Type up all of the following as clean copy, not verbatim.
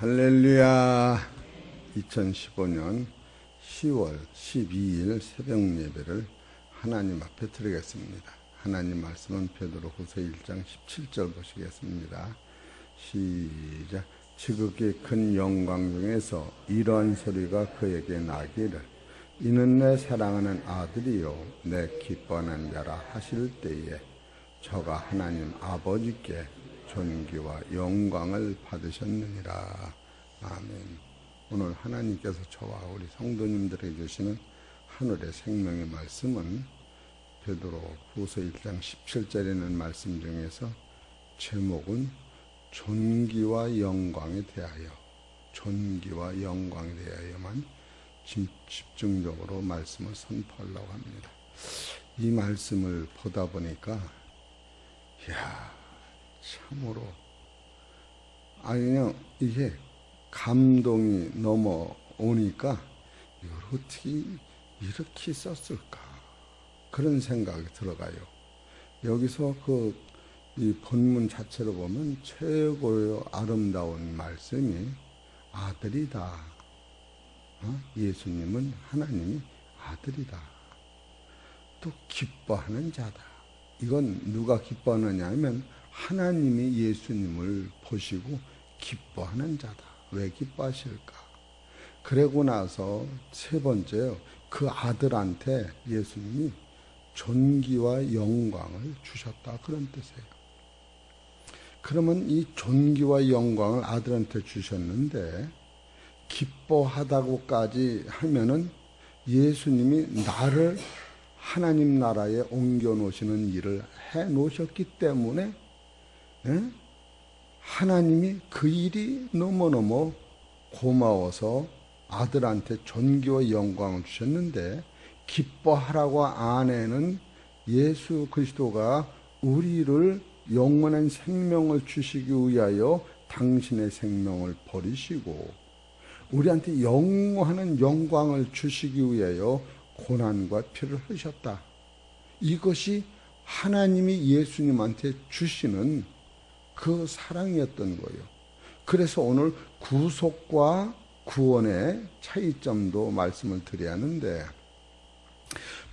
할렐루야. 2015년 10월 12일 새벽 예배를 하나님 앞에 드리겠습니다. 하나님 말씀은 베드로후서 1장 17절 보시겠습니다. 시작. 지극히 큰 영광 중에서 이러한 소리가 그에게 나기를 이는 내 사랑하는 아들이요 내 기뻐하는 자라 하실 때에 저가 하나님 아버지께 존귀와 영광을 받으셨느니라. 아멘. 오늘 하나님께서 저와 우리 성도님들에게 주시는 하늘의 생명의 말씀은 베드로후서 1장 17절에 있는 말씀 중에서 제목은 존귀와 영광에 대하여, 존귀와 영광에 대하여만 집중적으로 말씀을 선포하려고 합니다. 이 말씀을 보다 보니까 참으로 그냥 이게 감동이 넘어오니까 이걸 어떻게 이렇게 썼을까 그런 생각이 들어가요. 여기서 이 본문 자체로 보면 최고의 아름다운 말씀이 아들이다. 예수님은 하나님이 아들이다. 또 기뻐하는 자다. 이건 누가 기뻐하느냐 하면 하나님이 예수님을 보시고 기뻐하는 자다. 왜 기뻐하실까? 그러고 나서 세 번째요. 그 아들한테 예수님이 존귀와 영광을 주셨다. 그런 뜻이에요. 그러면 이 존귀와 영광을 아들한테 주셨는데 기뻐하다고까지 하면은 예수님이 나를 하나님 나라에 옮겨 놓으시는 일을 해 놓으셨기 때문에 하나님이 그 일이 너무너무 고마워서 아들한테 존귀와 영광을 주셨는데 기뻐하라고 안에는 예수 그리스도가 우리를 영원한 생명을 주시기 위하여 당신의 생명을 버리시고 우리한테 영원한 영광을 주시기 위하여 고난과 피를 흘리셨다. 이것이 하나님이 예수님한테 주시는 그 사랑이었던 거예요. 그래서 오늘 구속과 구원의 차이점도 말씀을 드려야 하는데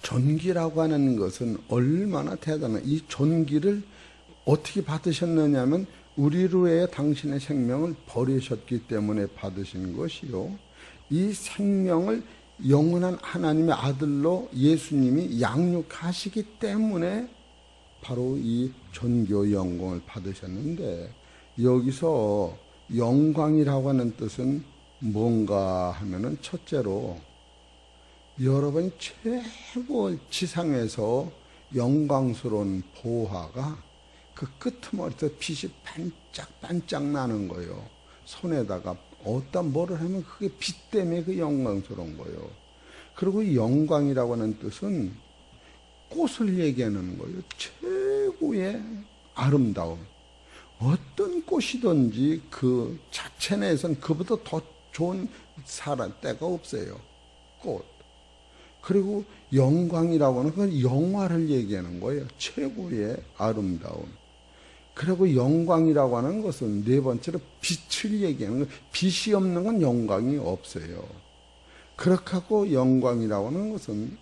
존귀라고 하는 것은 얼마나 대단한 이 존귀를 어떻게 받으셨느냐 하면 우리를 위해 당신의 생명을 버리셨기 때문에 받으신 것이요. 이 생명을 영원한 하나님의 아들로 예수님이 양육하시기 때문에 바로 이 존귀와 영광을 받으셨는데 여기서 영광이라고 하는 뜻은 뭔가 하면은 첫째로 여러분이 최고 지상에서 영광스러운 보화가 그 끄트머리에서 빛이 반짝반짝 나는 거예요. 손에다가 어떤 뭐를 하면 그게 빛 때문에 그 영광스러운 거예요. 그리고 이 영광이라고 하는 뜻은 꽃을 얘기하는 거예요. 최고의 아름다움. 어떤 꽃이든지 그 자체 내에서는 그보다 더 좋은 때가 없어요. 꽃. 그리고 영광이라고 하는 건 영화를 얘기하는 거예요. 최고의 아름다움. 그리고 영광이라고 하는 것은 네 번째로 빛을 얘기하는 거예요. 빛이 없는 건 영광이 없어요. 그렇게 하고 영광이라고 하는 것은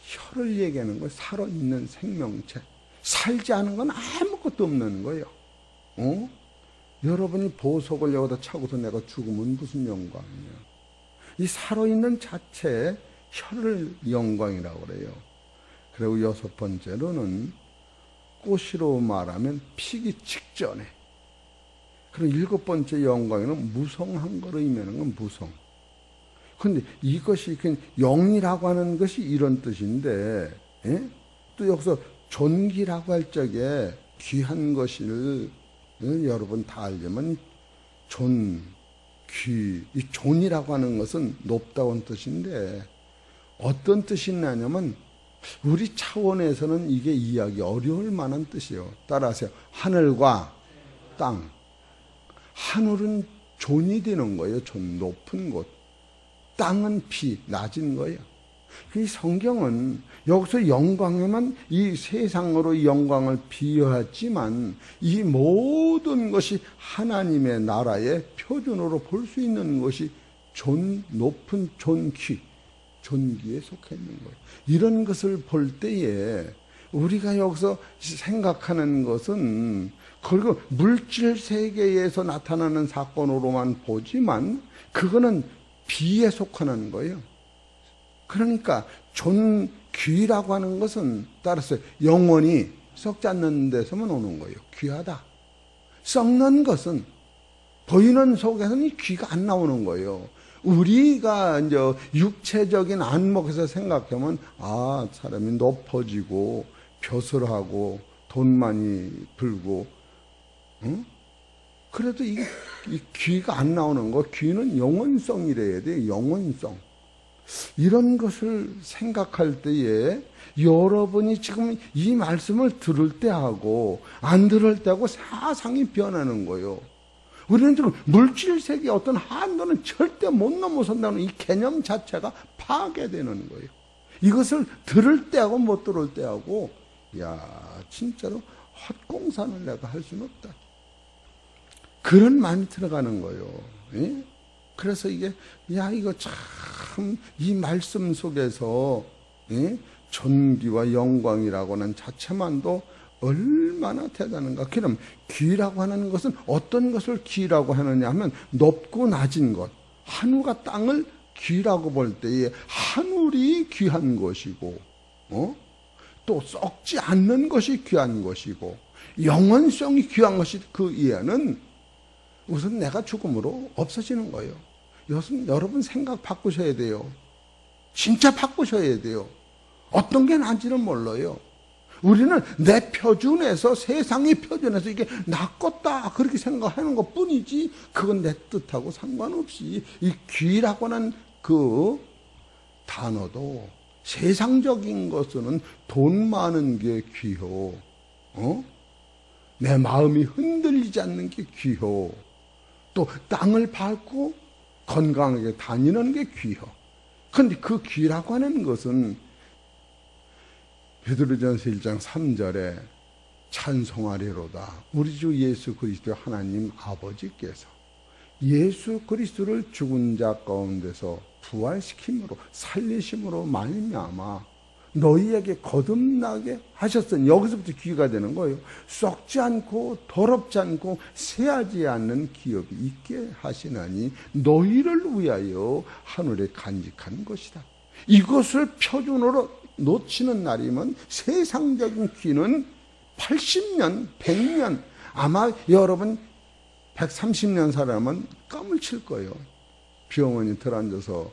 혀를 얘기하는 거예요. 살아있는 생명체. 살지 않은 건 아무것도 없는 거예요. 여러분이 보석을 여기다 차고서 내가 죽으면 무슨 영광이에요. 이 살아있는 자체에 혀를 영광이라고 그래요. 그리고 여섯 번째로는 꽃으로 말하면 피기 직전에. 그리고 일곱 번째 영광에는 무성한 거로 의미하는 건 무성. 근데 이것이 영이라고 하는 것이 이런 뜻인데, 또 여기서 존귀라고 할 적에 귀한 것을 여러분 다 알려면 귀, 이 존이라고 하는 것은 높다고 하는 뜻인데 어떤 뜻이 있냐면 우리 차원에서는 이게 이해하기 어려울 만한 뜻이에요. 따라하세요. 하늘과 땅. 하늘은 존이 되는 거예요. 존 높은 곳. 땅은 낮은 거예요. 이 성경은 여기서 영광에만 이 세상으로 영광을 비유했지만 이 모든 것이 하나님의 나라의 표준으로 볼 수 있는 것이 높은 존귀에 속해 있는 거예요. 이런 것을 볼 때에 우리가 여기서 생각하는 것은 그리고 물질 세계에서 나타나는 사건으로만 보지만 그거는 비에 속하는 거예요. 그러니까 존귀라고 하는 것은 따라서 영원히 썩지 않는 데서만 오는 거예요. 귀하다. 썩는 것은 보이는 속에서는 이 귀가 안 나오는 거예요. 우리가 이제 육체적인 안목에서 생각하면 사람이 높아지고 벼슬하고 돈 많이 벌고 그래도 이 귀가 안 나오는 거. 귀는 영원성이래야 돼요. 영원성. 이런 것을 생각할 때에 여러분이 지금 이 말씀을 들을 때하고 안 들을 때하고 사상이 변하는 거예요. 우리는 지금 물질 세계의 어떤 한도는 절대 못 넘어선다는 이 개념 자체가 파괴되는 거예요. 이것을 들을 때하고 못 들을 때하고 진짜로 헛공산을 내가 할 수는 없다. 그런 마음이 들어가는 거예요. 예? 그래서 이게 이거 참 이 말씀 속에서 존귀와 영광이라고 하는 자체만도 얼마나 대단한가. 그럼 귀라고 하는 것은 어떤 것을 귀라고 하느냐 하면 높고 낮은 것, 하늘과 땅을 귀라고 볼 때에 하늘이 귀한 것이고 또 썩지 않는 것이 귀한 것이고 영원성이 귀한 것이 그 이해는 우선 내가 죽음으로 없어지는 거예요. 여러분 생각 바꾸셔야 돼요. 진짜 바꾸셔야 돼요. 어떤 게 나은지는 몰라요. 우리는 내 표준에서 세상의 표준에서 이게 낫겠다 그렇게 생각하는 것 뿐이지 그건 내 뜻하고 상관없이 이 귀라고 하는 그 단어도 세상적인 것은 돈 많은 게 귀호, 내 마음이 흔들리지 않는 게 귀호, 또 땅을 밟고 건강하게 다니는 게 귀호. 그런데 그 귀라고 하는 것은 베드로전서 1장 3절에 찬송하리로다. 우리 주 예수 그리스도 하나님 아버지께서 예수 그리스도를 죽은 자 가운데서 부활시킴으로 살리심으로 말미암아 너희에게 거듭나게 하셨으니 여기서부터 귀가 되는 거예요. 썩지 않고 더럽지 않고 새하지 않는 기업이 있게 하시나니 너희를 위하여 하늘에 간직한 것이다. 이것을 표준으로 놓치는 날이면 세상적인 귀는 80년, 100년, 아마 여러분 130년 살아면 깜을 칠 거예요. 병원에 들어앉아서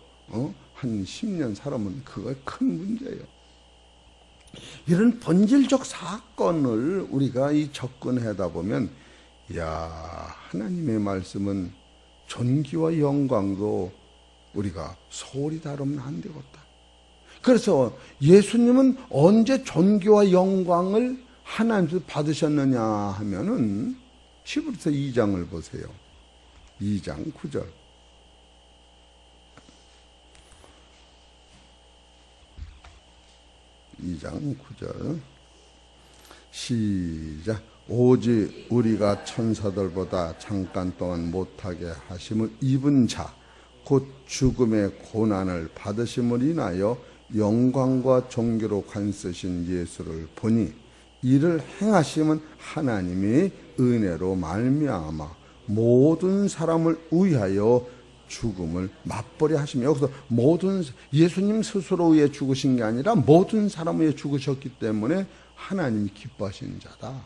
한 10년 살아면 그거 큰 문제예요. 이런 본질적 사건을 우리가 접근하다 보면 하나님의 말씀은 존귀와 영광도 우리가 소홀히 다루면 안 되겠다. 그래서 예수님은 언제 존귀와 영광을 하나님께서 받으셨느냐 하면은 히브리서 2장을 보세요. 2장 9절. 2장 9절 시작. 오직 우리가 천사들보다 잠깐 동안 못하게 하심을 입은 자 곧 죽음의 고난을 받으심을 인하여 영광과 존귀로 간쓰신 예수를 보니 이를 행하심은 하나님의 은혜로 말미암아 모든 사람을 위하여 죽음을 맛보려 하시며, 여기서 모든 예수님 스스로 위해 죽으신 게 아니라 모든 사람을 위해 죽으셨기 때문에 하나님이 기뻐하시는 자다.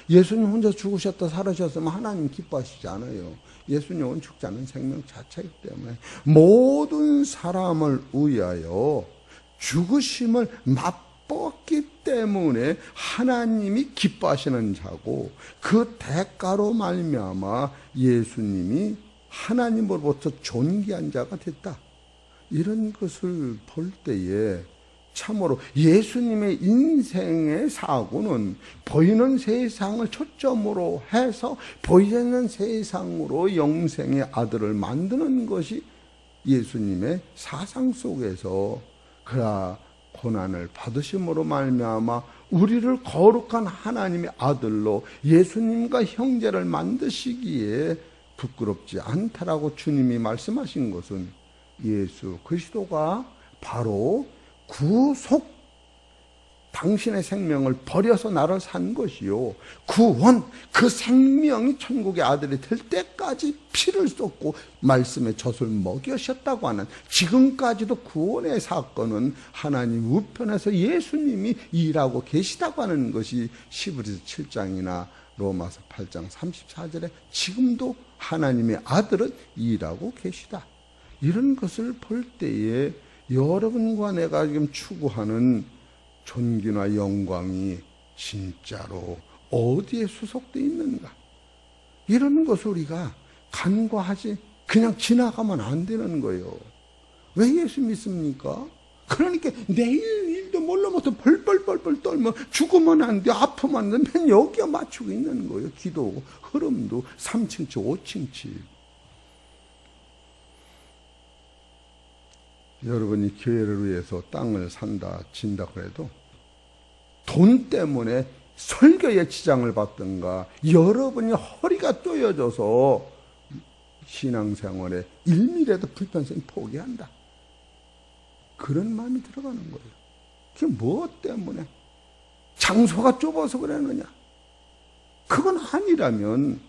예수님 혼자 죽으셨다 살아셨으면 하나님 기뻐하시지 않아요. 예수님은 죽지 않은 생명 자체이기 때문에 모든 사람을 위하여 죽으심을 맛보았기 때문에 하나님이 기뻐하시는 자고, 그 대가로 말미암아 예수님이 하나님으로부터 존귀한 자가 됐다. 이런 것을 볼 때에 참으로 예수님의 인생의 사고는 보이는 세상을 초점으로 해서 보이는 세상으로 영생의 아들을 만드는 것이 예수님의 사상 속에서 그라 고난을 받으심으로 말미암아 우리를 거룩한 하나님의 아들로 예수님과 형제를 만드시기에 부끄럽지 않다라고 주님이 말씀하신 것은 예수 그리스도가 바로 구속, 당신의 생명을 버려서 나를 산 것이요, 구원, 그 생명이 천국의 아들이 될 때까지 피를 쏟고 말씀의 젖을 먹이셨다고 하는, 지금까지도 구원의 사건은 하나님 우편에서 예수님이 일하고 계시다고 하는 것이 히브리서 7장이나 로마서 8장 34절에 지금도 하나님의 아들은 일하고 계시다, 이런 것을 볼 때에 여러분과 내가 지금 추구하는 존귀나 영광이 진짜로 어디에 수속되어 있는가, 이런 것을 우리가 간과하지 그냥 지나가면 안 되는 거예요. 왜 예수 믿습니까? 그러니까 내일 일도 몰라 못해 벌벌벌벌 떨면 죽으면 안 돼, 아프면 안 돼, 맨 여기에 맞추고 있는 거예요. 기도 흐름도 3층치 5층치. 여러분이 교회를 위해서 땅을 산다 진다 그래도 돈 때문에 설교에 지장을 받든가 여러분이 허리가 쪼여져서 신앙생활에 1mm라도 불편성이 포기한다, 그런 마음이 들어가는 거예요. 그게 무엇 때문에? 장소가 좁아서 그러느냐? 그건 아니라면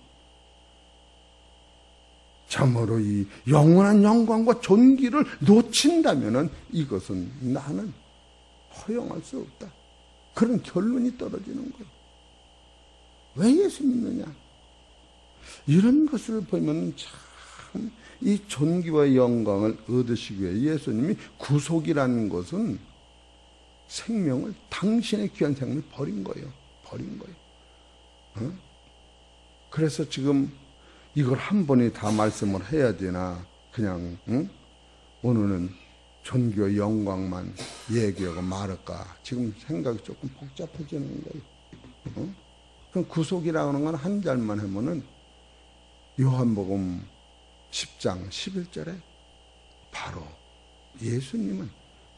참으로 이 영원한 영광과 존귀를 놓친다면 이것은 나는 허용할 수 없다, 그런 결론이 떨어지는 거예요. 왜 예수 믿느냐? 이런 것을 보면 참 이 존귀와 영광을 얻으시기 위해 예수님이 구속이라는 것은 생명을, 당신의 귀한 생명을 버린 거예요. 그래서 지금 이걸 한 번에 다 말씀을 해야 되나, 그냥 오늘은 존귀와 영광만 얘기하고 말할까, 지금 생각이 조금 복잡해지는 거예요. 그럼 구속이라고 하는 건 한 절만 하면은 요한복음 10장 11절에 바로 예수님은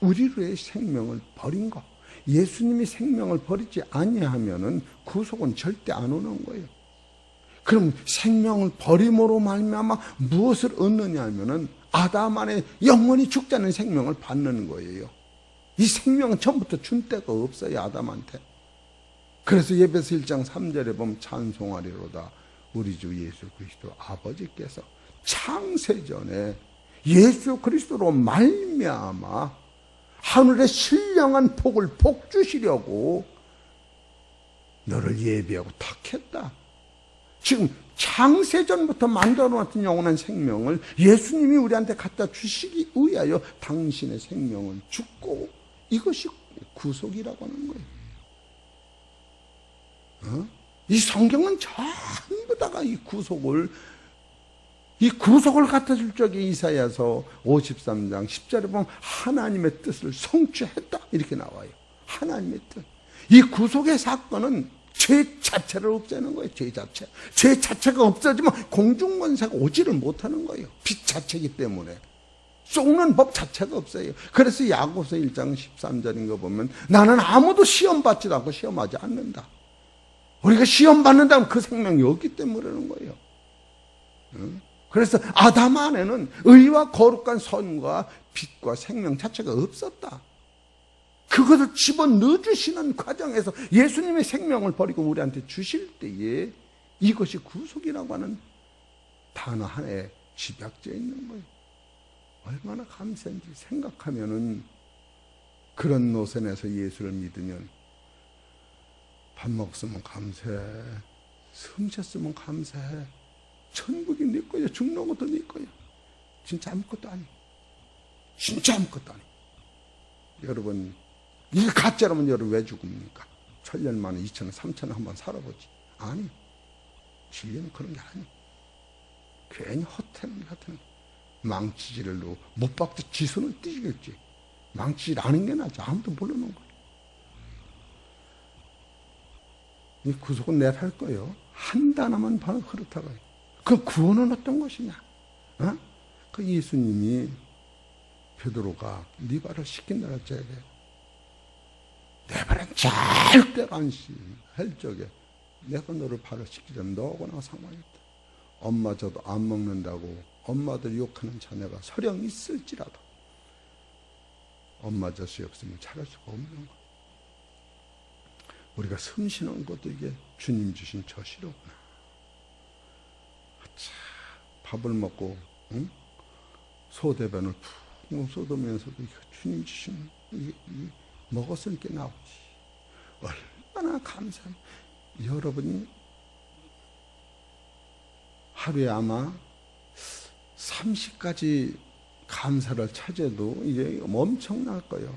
우리의 생명을 버린 것, 예수님이 생명을 버리지 아니하면은 구속은 절대 안 오는 거예요. 그럼 생명을 버림으로 말미암아 무엇을 얻느냐 하면은 아담 안에 영원히 죽지 않는 생명을 받는 거예요. 이 생명은 처음부터 준 때가 없어요, 아담한테. 그래서 에베소 1장 3절에 보면 찬송하리로다 우리 주 예수 그리스도 아버지께서 창세전에 예수 그리스도로 말미암아 하늘의 신령한 복을 복주시려고 너를 예비하고 택했다. 지금 창세전부터 만들어놨던 영원한 생명을 예수님이 우리한테 갖다 주시기 위하여 당신의 생명은 죽고, 이것이 구속이라고 하는 거예요. 이 성경은 전부 다가 이 구속을 갖다 줄 적에 이사야서 53장 10절에 보면 하나님의 뜻을 성취했다 이렇게 나와요. 하나님의 뜻. 이 구속의 사건은 죄 자체를 없애는 거예요. 죄 자체가 없어지면 공중권세가 오지를 못하는 거예요. 빛 자체이기 때문에 쏘는 법 자체가 없어요. 그래서 야고보서 1장 13절인 거 보면 나는 아무도 시험 받지도 않고 시험하지 않는다. 우리가 시험 받는다면 그 생명이 없기 때문에 그러는 거예요. 그래서 아담 안에는 의와 거룩한 선과 빛과 생명 자체가 없었다. 그것을 집어넣어주시는 과정에서 예수님의 생명을 버리고 우리한테 주실 때에 이것이 구속이라고 하는 단어 하나에 집약되어 있는 거예요. 얼마나 감사한지 생각하면은, 그런 노선에서 예수를 믿으면 밥 먹었으면 감사해, 숨쉬었으면 감사해, 천국이 네 거야, 죽는 것도 네 거야. 진짜 아무것도 아니. 진짜 아무것도 아니. 여러분, 이게 가짜라면 여러분 왜 죽습니까? 1000년 만에 2000년 3000년 한번 살아보지. 아니, 진리는 그런 게 아니. 괜히 헛되는 망치질을 못 박도 지수는 뛰겠지. 망치질 않은 게 낫지. 아무도 모르는 거야. 이 구속은 내가 할 거예요. 한 단어만 바로 그렇다고 해요. 그 구원은 어떤 것이냐? 그 예수님이 베드로가 네 발을 씻긴다라 째게 내 발은 절대로 안 씻을 적에 내가 너를 발을 씻기려면 너하고나 상관이 없다. 엄마저도 안 먹는다고 엄마들 욕하는 자녀가 설령 있을지라도 엄마젖이 없으면 잘할 수가 없는 거야. 우리가 숨 쉬는 것도 이게 주님 주신 젖이로구나. 자, 밥을 먹고 응? 소대변을 푹 쏟으면서도 이거 주님 주신 이게 먹었으니까 나오지. 얼마나 감사해. 여러분이 하루에 아마 30가지 감사를 찾아도 이게 엄청날 거예요.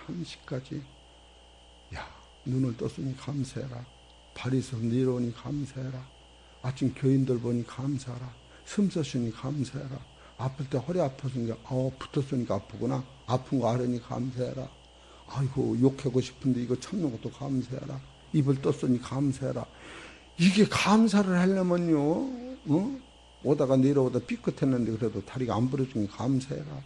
30가지. 야, 눈을 떴으니 감사해라. 발에서 내려오니 감사해라. 아침 교인들 보니 감사하라. 숨쉬니 감사해라. 아플 때 허리 아팠으니까 붙었으니까 아프구나. 아픈 거 알으니 감사해라. 아이고 욕하고 싶은데 이거 참는 것도 감사해라. 입을 떴으니 감사해라. 이게 감사를 하려면요, 오다가 내려오다 삐끗했는데 그래도 다리가 안 부러지니 감사해라.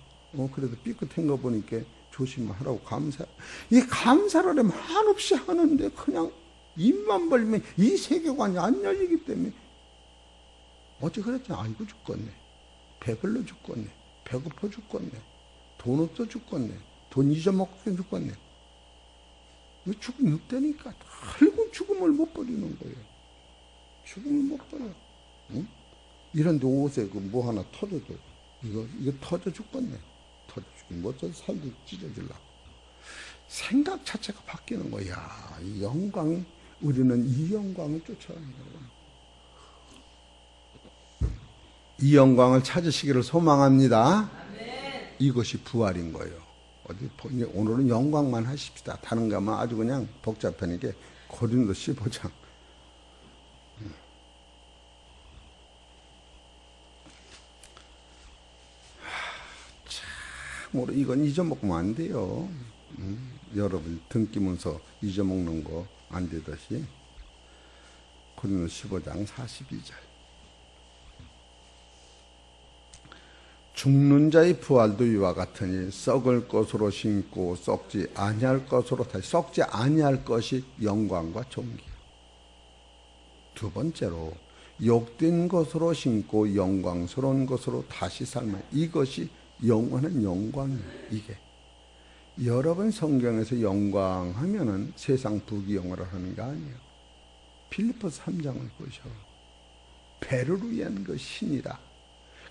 그래도 삐끗한 거 보니까 조심하라고 감사해. 이 감사를 하면 한없이 하는데 그냥 입만 벌면 이 세계관이 안 열리기 때문에 어찌 그랬잖아. 아이고 죽겠네. 배불러 죽겠네. 배고파 죽겠네. 돈 없어 죽겠네. 돈 잊어먹고 죽겠네. 이거 죽음 없다니까. 결국 죽음을 못 버리는 거예요. 죽음을 못 버려. 응? 이런데 옷에 그 뭐 하나 터져도 이거 터져 죽겠네. 터져 죽겠네. 뭐 저 살도 찢어질라. 생각 자체가 바뀌는 거야. 이 영광이 우리는 이 영광을 쫓아가는 거예요. 이 영광을 찾으시기를 소망합니다. 아멘. 이것이 부활인 거예요. 오늘은 영광만 하십시다. 다른 거면 아주 그냥 복잡하니까 고린도 15장. 참, 이건 잊어먹으면 안 돼요. 여러분 등기문서 잊어먹는 거 안 되듯이. 고린도 15장 42절. 죽는 자의 부활도 이와 같으니 썩을 것으로 심고 썩지 아니할 것으로 다시 썩지 아니할 것이 영광과 존귀. 두 번째로 욕된 것으로 심고 영광스러운 것으로 다시 삶아. 이것이 영원한 영광이에요. 이게 여러분 성경에서 영광 하면은 세상 부귀영화를 하는 게 아니에요. 빌립보서 3장을 보셔. 배를 위한 그 신이라.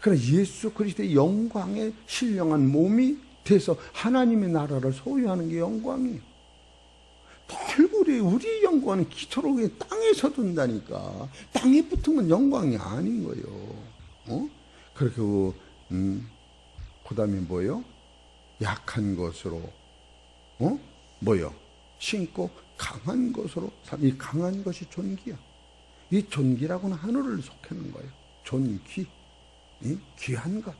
그래 예수 그리스도의 영광에 신령한 몸이 돼서 하나님의 나라를 소유하는 게 영광이에요. 결국 우리의 영광은 기초로 땅에서 둔다니까. 땅에 붙으면 영광이 아닌 거예요. 그렇게 그 다음에 뭐요? 약한 것으로 뭐요? 신고 강한 것으로. 이 강한 것이 존귀야. 이 존귀라고는 하늘을 속하는 거예요. 존귀. 귀한 것.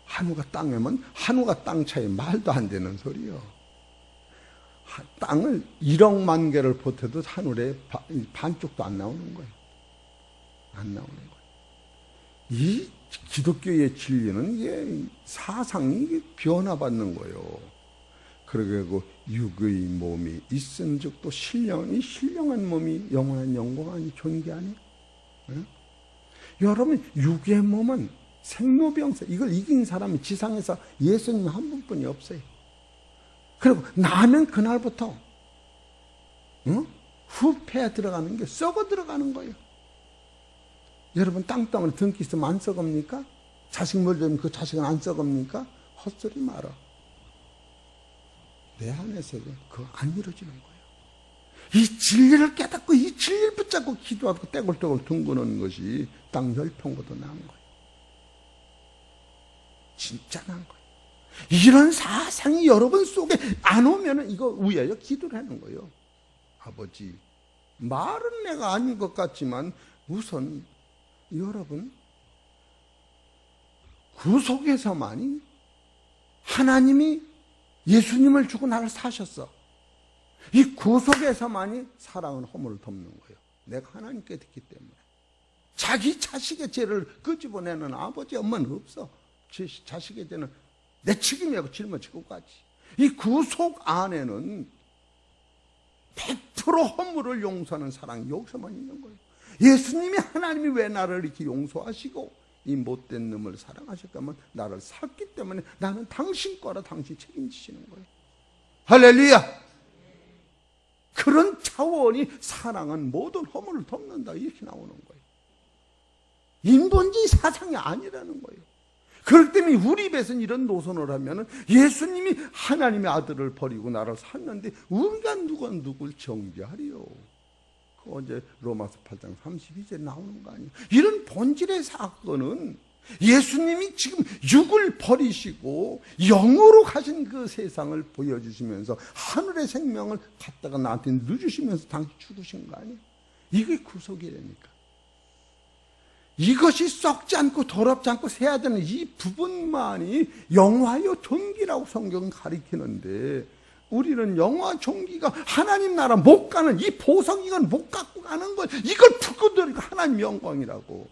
한우가 땅에면 한우가 땅 차이 말도 안 되는 소리요. 땅을 1억만 개를 보태도 하늘에 반쪽도 안 나오는 거예요. 안 나오는 거예요. 이 기독교의 진리는 이게 사상이 변화받는 거예요. 그리고 육의 몸이 있은즉 또 신령한 몸이 영원한 영광 아니 존귀 아니? 여러분 육의 몸은 생로병사 이걸 이긴 사람이 지상에서 예수님 한 분뿐이 없어요. 그리고 나면 그날부터 후패에 들어가는 게 썩어 들어가는 거예요. 여러분 땅덩어리 등기 있으면 안 썩습니까? 자식 물려면 그 자식은 안 썩습니까? 헛소리 말아. 내 안에서 그거 안 이루어지는 거예요. 이 진리를 깨닫고 이 진리를 붙잡고 기도하고 떼굴떼굴 둥그는 것이 땅 10평보다 나은 거예요. 진짜 나은 거예요. 이런 사상이 여러분 속에 안 오면 이거 위하여 기도를 하는 거예요. 아버지, 말은 내가 아닌 것 같지만 우선 여러분 구속에서만이 하나님이 예수님을 주고 나를 사셨어. 이 구속에서만이 사랑은 허물을 덮는 거예요. 내가 하나님께 듣기 때문에. 자기 자식의 죄를 끄집어내는 아버지 엄마는 없어. 자식의 죄는 내 책임이라고 짊어지고 가지. 이 구속 안에는 100% 허물을 용서하는 사랑이 여기서만 있는 거예요. 예수님이, 하나님이 왜 나를 이렇게 용서하시고 이 못된 놈을 사랑하셨다면 나를 샀기 때문에 나는 당신 거라 당신이 책임지시는 거예요. 할렐루야. 그런 차원이, 사랑은 모든 허물을 덮는다, 이렇게 나오는 거예요. 인본주의 사상이 아니라는 거예요. 그렇기 때문에 우리 입에서는 이런 노선을 하면은, 예수님이 하나님의 아들을 버리고 나를 샀는데 우리가 누가 누굴 정죄하리요? 그 언제 로마서 8장 32절 나오는 거 아니에요? 이런 본질의 사건은 예수님이 지금 육을 버리시고 영으로 가신 그 세상을 보여주시면서 하늘의 생명을 갖다가 나한테 넣어주시면서 당신 죽으신 거 아니에요? 이게 구속이라니까. 이것이 썩지 않고 더럽지 않고 새야 되는 이 부분만이 영화요 종기라고 성경은 가리키는데, 우리는 영화 종기가 하나님 나라 못 가는, 이 보석이건 못 갖고 가는 걸, 이걸 듣고 들으니까 하나님 영광이라고.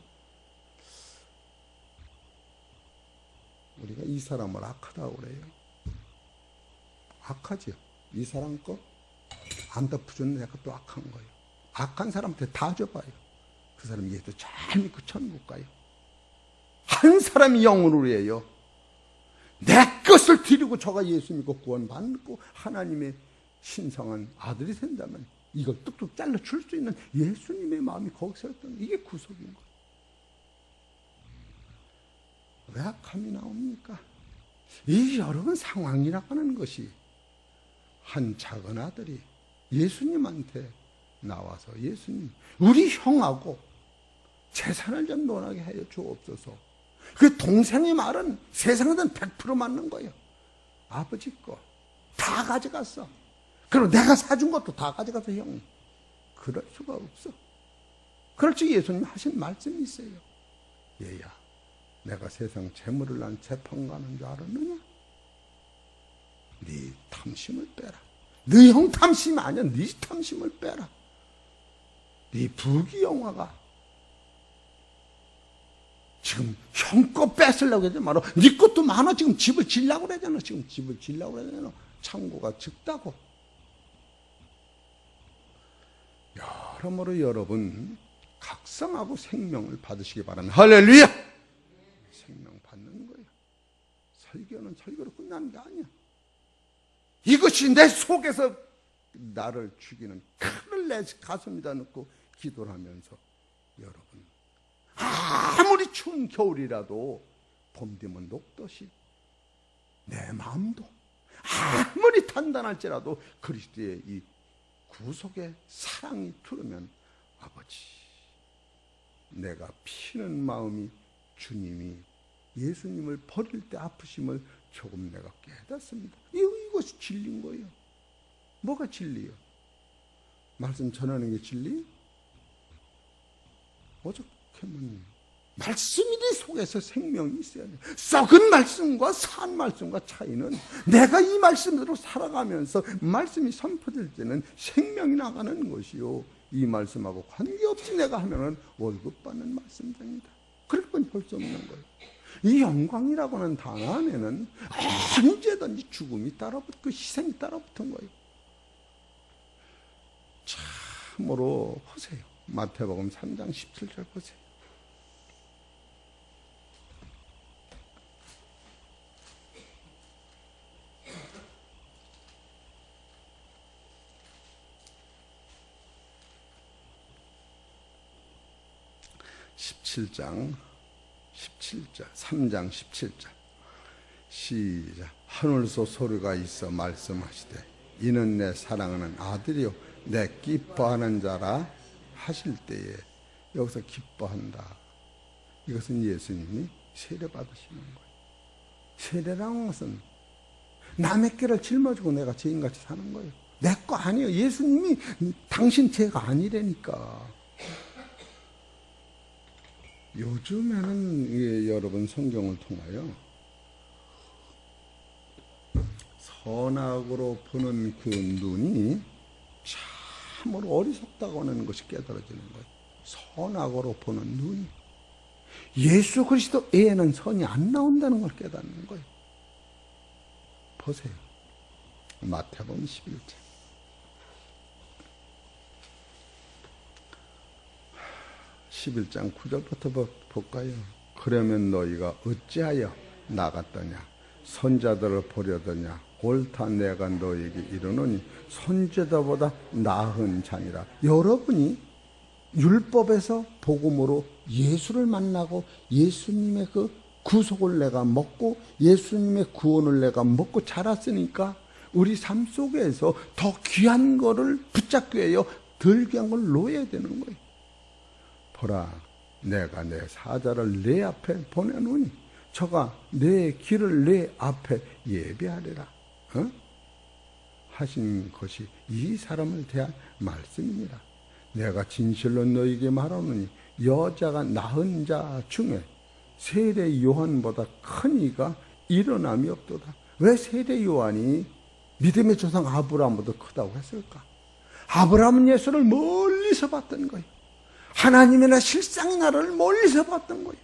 우리가 이 사람을 악하다고 그래요. 악하죠. 이 사람 거 안 덮어주는 내가 또 악한 거예요. 악한 사람한테 다 줘봐요. 그 사람이 예수 잘 믿고 천국 가요. 한 사람이 영혼을 위해요. 내 것을 드리고 저가 예수 믿고 구원받고 하나님의 신성한 아들이 된다면 이걸 뚝뚝 잘라 줄 수 있는 예수님의 마음이 거기서 있던, 이게 구속인 거예요. 왜 악함이 나옵니까? 이 여러분 상황이라고 하는 것이, 한 작은 아들이 예수님한테 나와서, 예수님, 우리 형하고 재산을 좀 논하게 하여 주옵소서. 그 동생의 말은 세상에는 100% 맞는 거예요. 아버지 거 다 가져갔어. 그리고 내가 사준 것도 다 가져가서 형. 그럴 수가 없어. 그렇지, 예수님 하신 말씀이 있어요. 얘야, 내가 세상 재물을 난 재판가는 줄 알았느냐? 네 탐심을 빼라. 네 형 탐심 아니야. 네 탐심을 빼라. 네 부귀영화가 지금 형 거 뺏으려고 하지 마라. 네 것도 많아. 지금 집을 지려고 그러잖아. 지금 집을 지려고 그러잖아. 창고가 적다고. 여러모로 여러분 각성하고 생명을 받으시기 바랍니다. 할렐루야. 생명 받는 거예요. 설교는 설교로 끝나는 게 아니야. 이것이 내 속에서 나를 죽이는 칼을 내 가슴에다 넣고 기도를 하면서, 여러분 아무리 추운 겨울이라도 봄 되면 녹듯이 내 마음도 아무리 단단할지라도 그리스도의 이 구속의 사랑이 들으면, 아버지, 내가 피는 마음이 주님이 예수님을 버릴 때 아프심을 조금 내가 깨닫습니다. 이것이 진리인 거예요. 뭐가 진리예요? 말씀 전하는 게 진리? 오죽하면 말씀이 내 속에서 생명이 있어야 돼. 썩은 말씀과 산 말씀과 차이는, 내가 이 말씀대로 살아가면서 말씀이 선포될 때는 생명이 나가는 것이요, 이 말씀하고 관계없이 내가 하면은 월급 받는 말씀입니다. 그럴 건 할 수 없는 거예요. 이 영광이라고 하는 단어 안에는 언제든지 죽음이 따라붙고 희생이 따라붙은 거예요. 참으로 보세요. 마태복음 3장 17절 보세요. (17절) 3장 17절 시작. 하늘에서 소리가 있어 말씀하시되, 이는 내 사랑하는 아들이요 내 기뻐하는 자라 하실 때에, 여기서 기뻐한다, 이것은 예수님이 세례 받으시는 거예요. 세례라는 것은 남의 길을 짊어지고 내가 죄인같이 사는 거예요. 내 거 아니에요. 예수님이 당신 죄가 아니라니까. 요즘에는 여러분 성경을 통하여 선악으로 보는 그 눈이 참으로 어리석다고 하는 것이 깨달아지는 거예요. 선악으로 보는 눈이, 예수 그리스도 외에는 선이 안 나온다는 걸 깨닫는 거예요. 보세요. 마태복음 11장. (11장) 9절부터 볼까요? 그러면 너희가 어찌하여 나갔더냐? 선자들을 보려더냐? 옳다 내가 너희에게 이르노니 선지자보다 나은 자니라. 여러분이 율법에서 복음으로 예수를 만나고 예수님의 그 구속을 내가 먹고 예수님의 구원을 내가 먹고 자랐으니까 우리 삶 속에서 더 귀한 거를 붙잡기 위하여 덜 귀한 걸 놓아야 되는 거예요. 보라, 내가 내 사자를 내 앞에 보내노니 저가 내 길을 내 앞에 예비하리라 하신 것이 이 사람을 대한 말씀입니다. 내가 진실로 너희에게 말하노니 여자가 낳은 자 중에 세례 요한보다 큰 이가 일어남이 없도다. 왜 세례 요한이 믿음의 조상 아브라함보다 크다고 했을까? 아브라함은 예수를 멀리서 봤던 거예요. 하나님의 나 실상의 나라를 멀리서 봤던 거예요.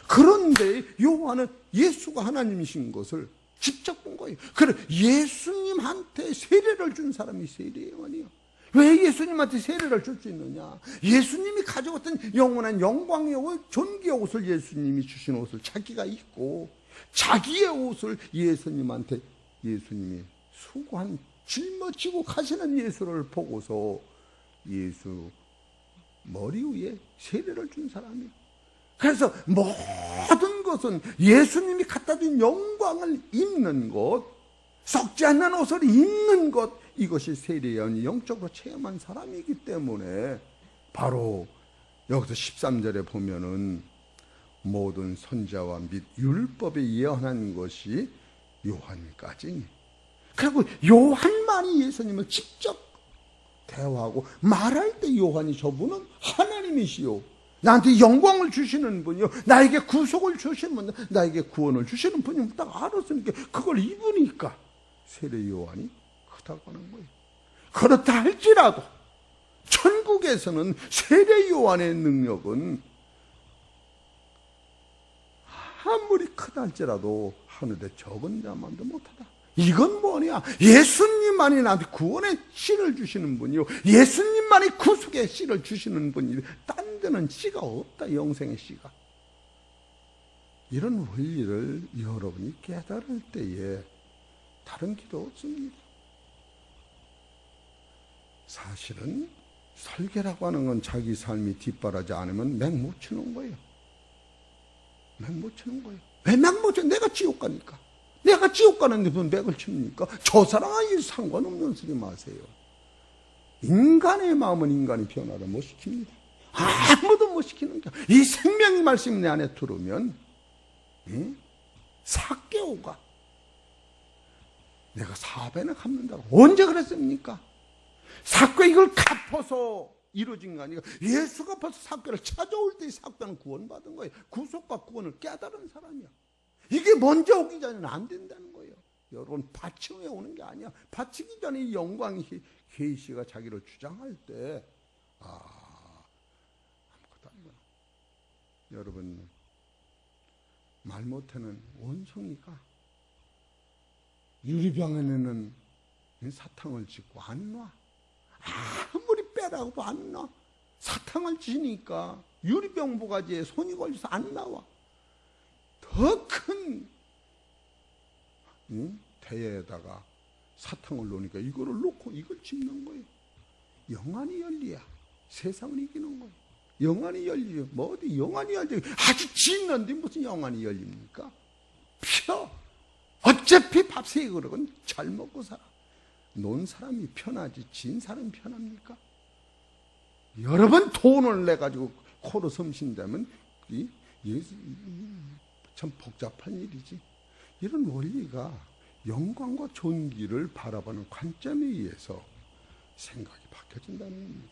그런데 요한은 예수가 하나님이신 것을 직접 본 거예요. 그래 예수님한테 세례를 준 사람이 세례 요한이요. 왜 예수님한테 세례를 줄 수 있느냐? 예수님이 가져왔던 영원한 영광의 옷, 존귀의 옷을 예수님이 주신 옷을 자기가 입고 자기의 옷을 예수님한테 예수님이 수고한 짊어지고 가시는 예수를 보고서 예수 머리 위에 세례를 준 사람이에요. 그래서 모든 것은 예수님이 갖다 준 영광을 입는 것, 썩지 않는 옷을 입는 것, 이것이 세례요한이 영적으로 체험한 사람이기 때문에 바로 여기서 13절에 보면은 모든 선자와 및 율법에 예언한 것이 요한까지니. 그리고 요한만이 예수님을 직접 대화하고 말할 때 요한이 저분은 하나님이시요, 나한테 영광을 주시는 분이요, 나에게 구속을 주시는 분, 나에게 구원을 주시는 분이 딱 알았으니까 그걸 입으니까 세례 요한이 크다고 하는 거예요. 그렇다 할지라도 천국에서는 세례 요한의 능력은 아무리 크다 할지라도 하늘에 적은 자만도 못하다. 이건 뭐냐? 예수님만이 나한테 구원의 씨를 주시는 분이요, 예수님만이 구속의 씨를 주시는 분이, 딴 데는 씨가 없다. 영생의 씨가. 이런 원리를 여러분이 깨달을 때에 다른 길도 없습니다. 사실은 설계라고 하는 건 자기 삶이 뒷바라지 않으면 맥 못 치는 거예요. 맥 못 치는 거예요. 왜 맥 못 쳐? 내가 지옥 가니까. 내가 지옥 가는데 무슨 맥을 칩니까? 저 사람하고 상관없는 소리 마세요. 인간의 마음은 인간이 변화를 못 시킵니다. 아무도 못 시키는 게, 이 생명의 말씀이 내 안에 들어오면 삭개오가 내가 4배는 갚는다고 언제 그랬습니까? 삭개 이걸 갚아서 이루어진 거 아니에요. 예수가 벌써 삭개를 찾아올 때 삭개는 구원받은 거예요. 구속과 구원을 깨달은 사람이야. 이게 먼저 오기 전에는 안 된다는 거예요. 여러분, 바치에 오는 게 아니야. 바치기 전에 이 영광이 계시가 자기를 주장할 때 아무것도 아니구나. 여러분, 말 못하는 원숭이가 유리병에는 사탕을 짓고 안 놔. 아무리 빼라고 안 놔. 사탕을 지니까 유리병 보가지에 손이 걸려서 안 나와. 더 큰 대에다가 사탕을 놓으니까 이거를 놓고 이걸 짚는 거예요. 영안이 열리야 세상을 이기는 거예요. 영안이 열리요. 뭐 어디 영안이 열리? 아주 짓는데 무슨 영안이 열립니까? 펴. 어차피 밥세 그릇은 잘 먹고 살아. 논 사람이 편하지 진 사람이 편합니까? 여러 번 돈을 내가지고 코로 숨 쉰다면 참 복잡한 일이지. 이런 원리가 영광과 존귀를 바라보는 관점에 의해서 생각이 바뀌어진다는 겁니다.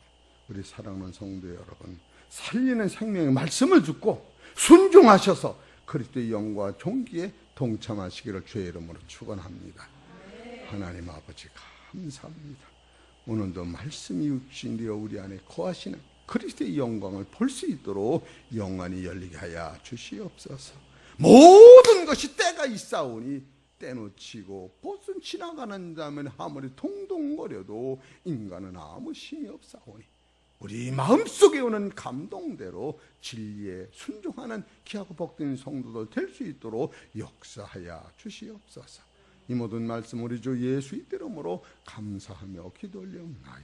우리 사랑하는 성도 여러분, 살리는 생명의 말씀을 듣고 순종하셔서 그리스도의 영광과 존귀에 동참하시기를 주의 이름으로 축원합니다. 하나님 아버지 감사합니다. 오늘도 말씀이 육신되어 우리 안에 거하시는 그리스도의 영광을 볼 수 있도록 영안이 열리게 하여 주시옵소서. 모든 것이 때가 있사오니 떼놓치고 벗은 지나가는 자면 아무리 동동거려도 인간은 아무 힘이 없사오니 우리 마음속에 오는 감동대로 진리에 순종하는 귀하고 복된 성도들 될 수 있도록 역사하여 주시옵소서. 이 모든 말씀 우리 주 예수의 이름으로 감사하며 기도 올려옵나이다.